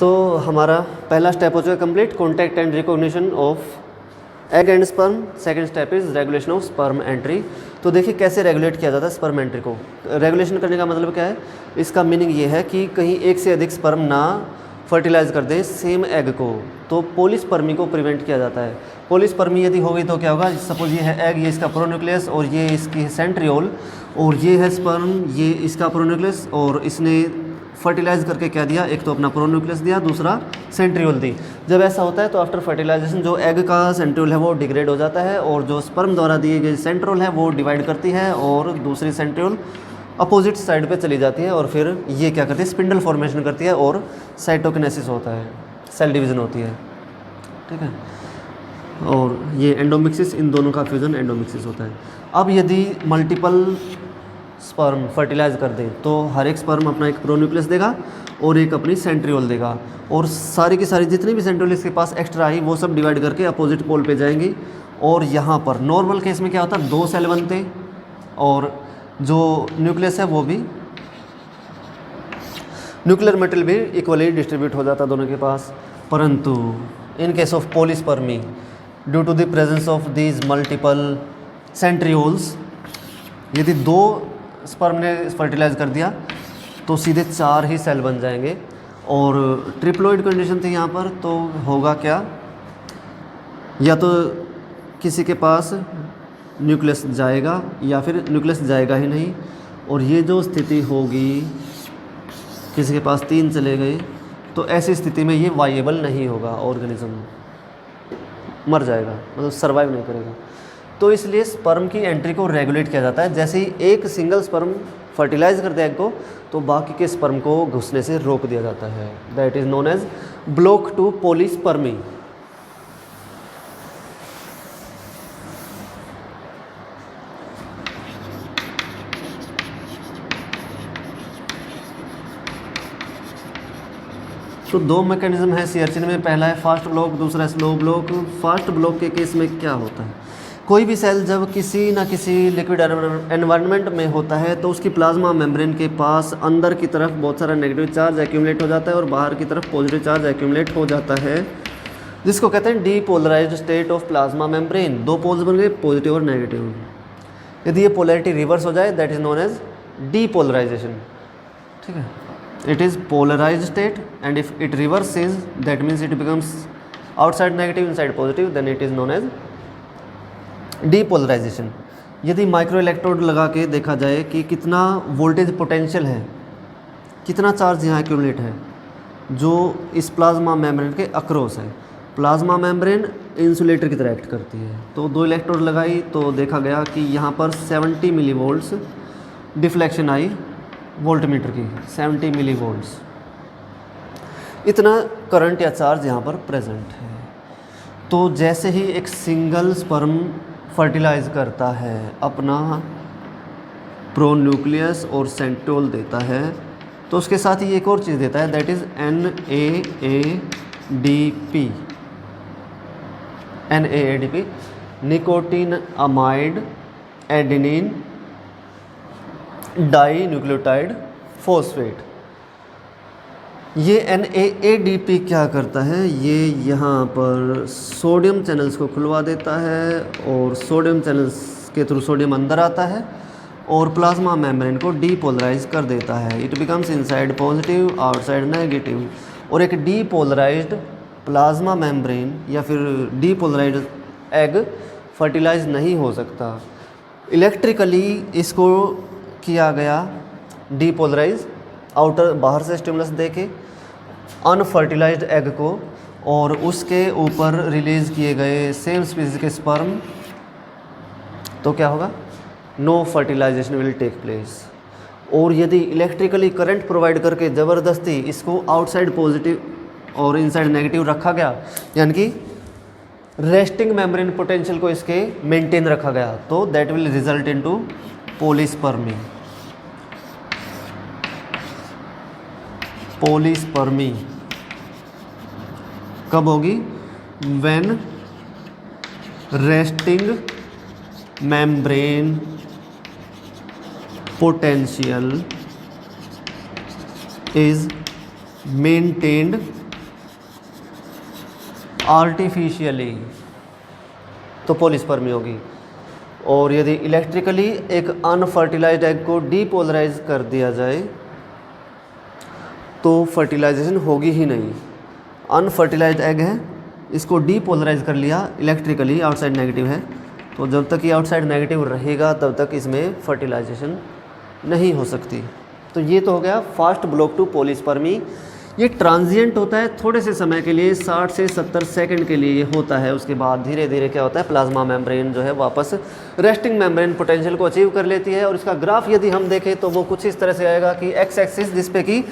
तो हमारा पहला स्टेप हो चुका है complete, contact and recognition of egg and sperm. Second step is regulation of sperm entry. तो देखिए कैसे रेगुलेट किया जाता है स्पर्म एंट्री को। रेगुलेशन करने का मतलब क्या है, इसका मीनिंग ये है कि कहीं एक से अधिक स्पर्म ना फर्टिलाइज कर दे सेम एग को, तो पोलिस्पर्मी को प्रिवेंट किया जाता है। पोलिस्पर्मी यदि हो गई तो क्या होगा, सपोज ये है एग, ये इसका प्रोन्यूक्लियस और ये इसकी है सेंट्रियोल, और ये है स्पर्म, ये इसका प्रोन्यूक्लियस, और इसने फर्टिलाइज करके क्या दिया, एक तो अपना प्रोन्यूक्लियस दिया, दूसरा सेंट्रियोल दी। जब ऐसा होता है तो आफ्टर फर्टिलाइजेशन जो एग का सेंट्रियोल है वो डिग्रेड हो जाता है, और जो स्पर्म द्वारा दी गई सेंट्रियोल है वो डिवाइड करती है, और दूसरी सेंट्रियोल अपोजिट साइड पे चली जाती है, और फिर ये क्या करती है, स्पिंडल फॉर्मेशन करती है, और साइटोकिनेसिस होता है, सेल डिवीज़न होती है। ठीक है, और ये एंडोमिक्सिस, इन दोनों का फ्यूज़न एंडोमिक्सिस होता है। अब यदि मल्टीपल स्पर्म फर्टिलाइज कर दें तो हर एक स्पर्म अपना एक प्रोन्यूक्लियस देगा और एक अपनी सेंट्रियोल देगा, और सारी की सारी जितनी भी सेंट्रियोल इसके पास एक्स्ट्रा आई वो सब डिवाइड करके अपोजिट पोल पे जाएंगी। और यहाँ पर नॉर्मल केस में क्या होता है, 2 सेल बनते, और जो न्यूक्लियस है वो भी, न्यूक्लियर मेटेरियल भी इक्वली डिस्ट्रीब्यूट हो जाता है दोनों के पास। परंतु in case of polyspermy, due to the presence of these multiple centrioles, यदि 2 स्पर्म ने फर्टिलाइज कर दिया तो सीधे 4 ही सेल बन जाएंगे। और ट्रिप्लोइड कंडीशन थी यहाँ पर, तो होगा क्या, या तो किसी के पास न्यूक्लियस जाएगा या फिर न्यूक्लियस जाएगा ही नहीं, और ये जो स्थिति होगी, किसी के पास 3 चले गए, तो ऐसी स्थिति में ये वाइएबल नहीं होगा, ऑर्गेनिज्म मर जाएगा, मतलब सर्वाइव नहीं करेगा। तो इसलिए स्पर्म की एंट्री को रेगुलेट किया जाता है। जैसे ही एक सिंगल स्पर्म फर्टिलाइज कर दे एग को, तो बाकी के स्पर्म को घुसने से रोक दिया जाता है। That is known as block to polyspermy. तो 2 मैकेनिज्म है सीआरचिन में, पहला है फास्ट ब्लॉक, दूसरा स्लो ब्लॉक। फास्ट ब्लॉक के केस में क्या होता है, कोई भी सेल जब किसी ना किसी लिक्विड एनवायरनमेंट में होता है तो उसकी प्लाज्मा मेम्ब्रेन के पास अंदर की तरफ बहुत सारा नेगेटिव चार्ज एक्यूमुलेट हो जाता है और बाहर की तरफ पॉजिटिव चार्ज एक्यूमुलेट हो जाता है, जिसको कहते हैं depolarized state of plasma membrane. 2 poles बन गए, पॉजिटिव और नेगेटिव। यदि ये पोलैरिटी रिवर्स हो जाए, that is known as depolarization. ठीक है, it is polarized state, and if it reverses, that means it becomes outside negative inside positive, then it is known as depolarization। यदि micro electrode लगा के देखा जाए कि कितना वोल्टेज पोटेंशियल है, कितना चार्ज यहाँ एक्यूमुलेट है जो इस प्लाज्मा मेम्ब्रेन के अक्रॉस है। प्लाज्मा मेम्ब्रेन इंसुलेटर की तरह एक्ट करती है। तो 2 इलेक्ट्रोड लगाई तो देखा गया कि यहाँ पर 70 मिली वोल्ट्स डिफ्लेक्शन आई वोल्टमीटर की, 70 मिली वोल्ट्स, इतना करंट या चार्ज यहाँ पर प्रेजेंट है। तो जैसे ही एक सिंगल स्पर्म फर्टिलाइज करता है, अपना प्रोन्यूक्लियस और सेंट्रियोल देता है, तो उसके साथ ही एक और चीज़ देता है, that is NAADP। NAADP nicotinamide adenine dinucleotide phosphate. ये NAADP क्या करता है, ये यहाँ पर सोडियम चैनल्स को खुलवा देता है, और सोडियम चैनल्स के थ्रू सोडियम अंदर आता है और प्लाज्मा मेम्ब्रेन को डीपोलराइज कर देता है। It becomes inside positive, outside negative. और एक डीपोलराइज्ड प्लाज्मा मेम्ब्रेन या फिर डीपोलराइज्ड एग फर्टिलाइज नहीं हो सकता। इलेक्ट्रिकली इसको किया गया डीपोलराइज, आउटर बाहर से स्टिमुलस देके अनफर्टिलाइज्ड एग को, और उसके ऊपर रिलीज़ किए गए सेम स्पीसीज के स्पर्म, तो क्या होगा, no fertilization will take place. और यदि इलेक्ट्रिकली करंट प्रोवाइड करके ज़बरदस्ती इसको आउटसाइड पॉजिटिव और इनसाइड नेगेटिव रखा गया, यानी कि रेस्टिंग मेम्ब्रेन पोटेंशियल को इसके मेंटेन रखा गया, तो दैट विल रिजल्ट इनटू पोलिस्पर्मी। पोलिस्पर्मी कब होगी, when resting membrane potential is maintained artificially तो पॉलीस्पर्मी होगी, और यदि इलेक्ट्रिकली एक अनफर्टिलाइज्ड एग को डीपोलराइज कर दिया जाए तो फर्टिलाइजेशन होगी ही नहीं। अनफर्टिलाइज्ड एग है, इसको डीपोलराइज कर लिया इलेक्ट्रिकली, आउटसाइड नेगेटिव है, तो जब तक ये आउटसाइड नेगेटिव रहेगा तब तक इसमें फर्टिलाइजेशन नहीं हो सकती। तो ये तो हो गया फास्ट ब्लॉक टू पॉलीस्पर्मी। ये ट्रांजिएंट होता है, थोड़े से समय के लिए, 60 से 70 सेकंड के लिए ये होता है। उसके बाद धीरे धीरे क्या होता है, प्लाज्मा मेम्ब्रेन जो है वापस रेस्टिंग मेम्ब्रेन पोटेंशियल को अचीव कर लेती है। और इसका ग्राफ यदि हम देखें तो वो कुछ इस तरह से आएगा कि एक्स एक्सिस जिस पे कि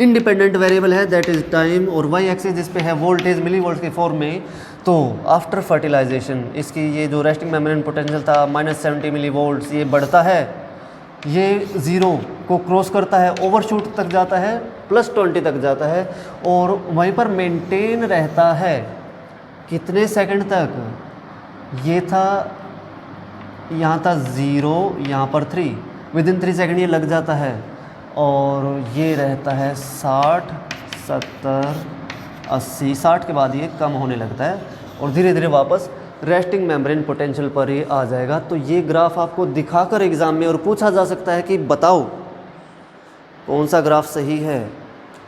इंडिपेंडेंट वेरिएबल है दैट इज़ टाइम, और वाई एक्सिस जिस पे है वोल्टेज मिली वोल्ट की फॉर्म में। तो आफ्टर फर्टिलाइजेशन इसकी ये जो रेस्टिंग मेम्ब्रेन पोटेंशियल था -70 मिली वोल्ट्स, ये बढ़ता है, ये 0 को क्रॉस करता है, ओवरशूट तक जाता है, +20 तक जाता है, और वहीं पर मेंटेन रहता है कितने सेकंड तक। ये था, यहाँ था 0, यहाँ पर 3, विदिन 3 सेकंड ये लग जाता है, और ये रहता है 60, 70, 80, 60 के बाद ये कम होने लगता है, और धीरे धीरे वापस रेस्टिंग मेम्ब्रेन पोटेंशियल पर ही आ जाएगा। तो ये ग्राफ आपको दिखाकर एग्ज़ाम में और पूछा जा सकता है कि बताओ कौन सा ग्राफ सही है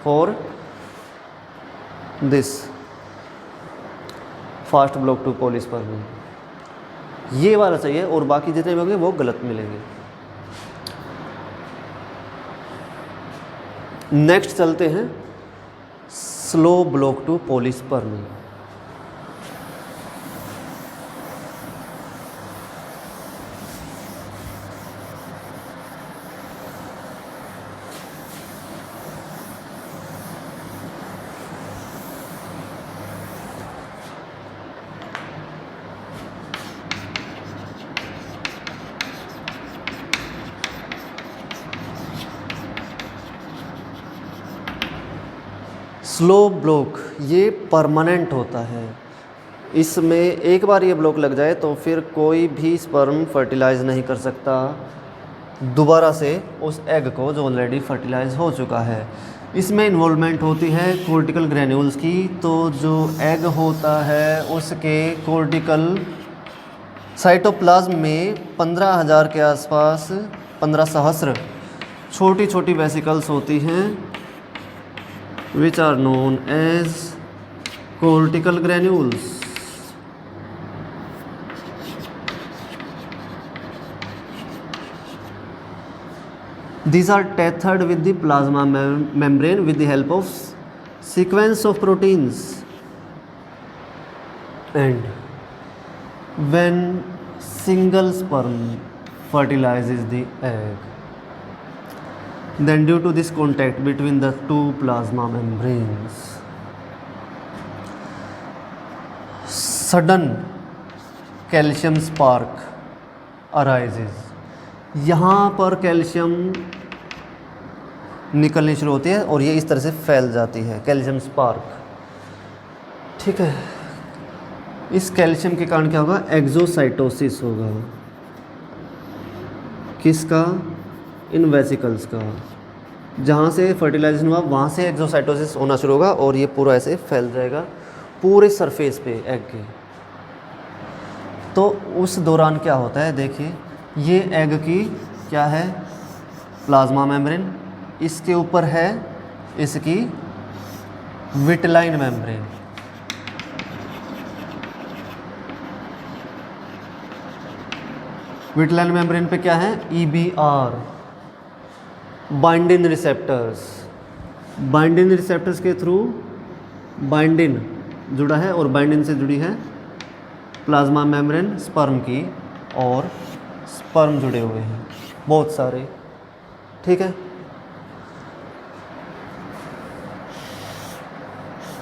for this fast block to polyspermy. ये वाला सही है, और बाकी जितने भी होंगे वो गलत मिलेंगे। नेक्स्ट चलते हैं slow block to polyspermy. Slow block ये परमानेंट होता है, इसमें एक बार ये ब्लॉक लग जाए तो फिर कोई भी स्पर्म फर्टिलाइज नहीं कर सकता दोबारा से उस एग को जो ऑलरेडी फर्टिलाइज हो चुका है। इसमें इन्वॉल्वमेंट होती है कोर्टिकल ग्रैन्यूल्स की। तो जो एग होता है उसके कोर्टिकल साइटोप्लाज्म में 15,000 के आसपास 15 सहस्र छोटी छोटी वेसिकल्स होती हैं which are known as cortical granules. These are tethered with the plasma membrane with the help of sequence of proteins, and when single sperm fertilizes the egg, then due to this contact between the two plasma membranes, sudden calcium spark arises. यहाँ पर calcium निकलनी शुरू होती है और ये इस तरह से फैल जाती है, कैल्शियम स्पार्क। ठीक है, इस कैल्शियम के कारण क्या होगा, एक्सोसाइटोसिस होगा। किसका, इन वेसिकल्स का। जहाँ से फर्टिलाइजेशन हुआ वहाँ से एक्सोसाइटोसिस होना शुरू होगा और ये पूरा ऐसे फैल जाएगा पूरे सरफेस पे एग के। तो उस दौरान क्या होता है, देखिए ये एग की क्या है, प्लाज्मा मेम्ब्रेन, इसके ऊपर है इसकी विटलाइन मेम्ब्रेन। विटलाइन मेम्ब्रेन पे क्या है, EBR, बाइंडिन रिसेप्टर्स। बाइंडिन रिसेप्टर्स के थ्रू बाइंडिन जुड़ा है और बाइंडिन से जुड़ी है प्लाज्मा मेम्ब्रेन स्पर्म की, और स्पर्म जुड़े हुए हैं बहुत सारे। ठीक है,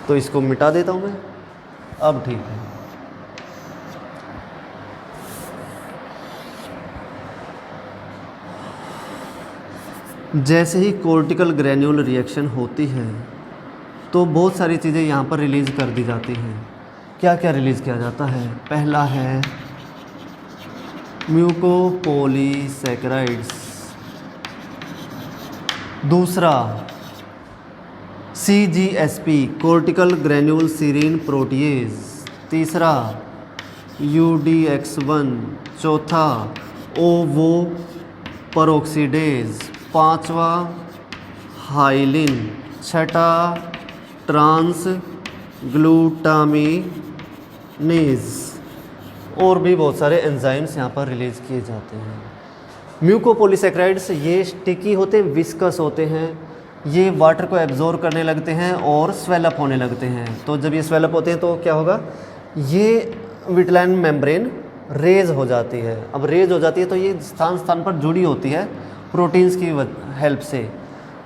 तो इसको मिटा देता हूँ मैं अब। ठीक है, जैसे ही कोर्टिकल ग्रैन्यूल रिएक्शन होती है तो बहुत सारी चीज़ें यहाँ पर रिलीज़ कर दी जाती हैं। क्या क्या रिलीज़ किया जाता है, पहला है म्यूकोपॉलीसैकेराइड्स, दूसरा CGSP cortical granule serine protease, तीसरा UDX1, चौथा ओवो पेरोक्सीडेज, पांचवा हाइलिन, छठा ट्रांस ग्लूटामिनेज। और भी बहुत सारे एंजाइम्स यहाँ पर रिलीज़ किए जाते हैं। म्यूकोपॉलीसैकेराइड्स ये स्टिकी होते हैं, विस्कस होते हैं, ये वाटर को एब्जॉर्ब करने लगते हैं और स्वेलअप होने लगते हैं। तो जब ये स्वेलअप होते हैं तो क्या होगा, ये विटलाइन मेम्ब्रेन रेज हो जाती है। अब रेज हो जाती है तो ये स्थान स्थान पर जुड़ी होती है प्रोटीन्स की हेल्प से,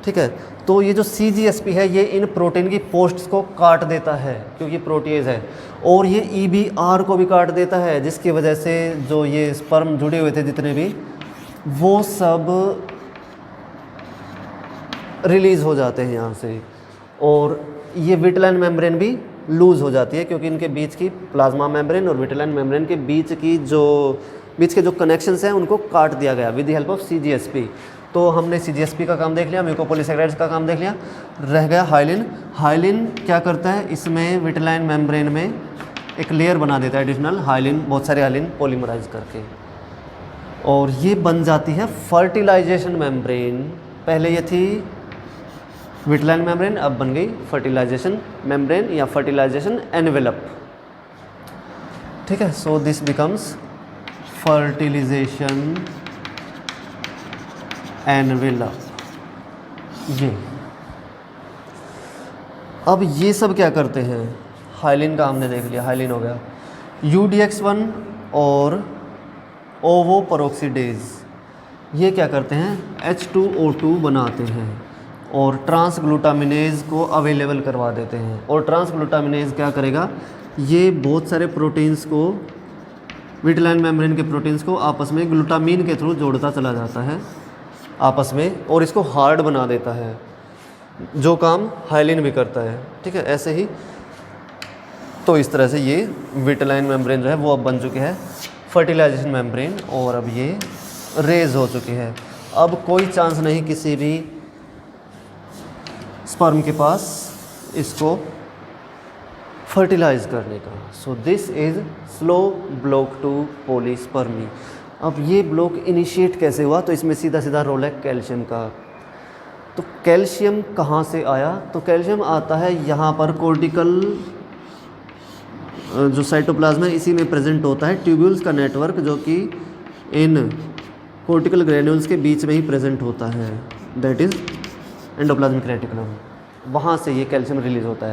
ठीक है। तो ये जो CGSP है ये इन प्रोटीन की पोस्ट्स को काट देता है क्योंकि प्रोटीएज है, और ये EBR को भी काट देता है, जिसकी वजह से जो ये स्पर्म जुड़े हुए थे जितने भी, वो सब रिलीज़ हो जाते हैं यहाँ से। और ये विटलाइन मेम्ब्रेन भी लूज़ हो जाती है क्योंकि इनके बीच की प्लाज्मा मेम्ब्रेन और विटलाइन मेम्ब्रेन के बीच के जो कनेक्शंस हैं उनको काट दिया गया with the help of CGSP। तो हमने CGSP का काम देख लिया, म्यूकोपॉलीसैकेराइड्स का काम देख लिया, रह गया हाइलिन। हाइलिन क्या करता है, इसमें विटलाइन मेम्ब्रेन में एक लेयर बना देता है एडिशनल हाइलिन, बहुत सारे हाइलिन पॉलीमराइज करके, और ये बन जाती है फर्टिलाइजेशन मेम्ब्रेन। पहले ये थी विटलाइन मेम्ब्रेन, अब बन गई फर्टिलाइजेशन मेम्ब्रेन या फर्टिलाइजेशन एनवेलप, ठीक है। So this becomes fertilization envelope. ये अब ये सब क्या करते हैं, हाइलिन का हमने देख लिया, हाइलिन हो गया। UDX1 और ओवो पेरोक्सीडेज ये क्या करते हैं, H2O2 बनाते हैं और ट्रांसग्लूटामिनेज को अवेलेबल करवा देते हैं। और ट्रांसग्लूटामिनेज क्या करेगा, ये बहुत सारे प्रोटीन्स को, विटलाइन मेम्ब्रेन के प्रोटीन्स को आपस में ग्लूटामीन के थ्रू जोड़ता चला जाता है आपस में, और इसको हार्ड बना देता है, जो काम हाइलिन भी करता है, ठीक है। ऐसे ही तो इस तरह से ये विटलाइन मेम्ब्रेन जो है वो अब बन चुके हैं फर्टिलाइजेशन मेम्ब्रेन, और अब ये रेज हो चुकी है। अब कोई चांस नहीं किसी भी स्पर्म के पास इसको फर्टिलाइज करने का। So this is slow block to polyspermy. अब ये ब्लॉक इनिशिएट कैसे हुआ, तो इसमें सीधा सीधा रोल है कैल्शियम का। तो कैल्शियम कहाँ से आया, तो कैल्शियम आता है यहाँ पर कोर्टिकल जो साइटोप्लाज्म है इसी में प्रेजेंट होता है, ट्यूब्यूल्स का नेटवर्क जो कि इन कोर्टिकल ग्रेन्यूल्स के बीच में ही प्रेजेंट होता है, दैट इज़ एंडोप्लाज्मिक रेटिकुलम। वहाँ से ये कैल्शियम रिलीज होता है।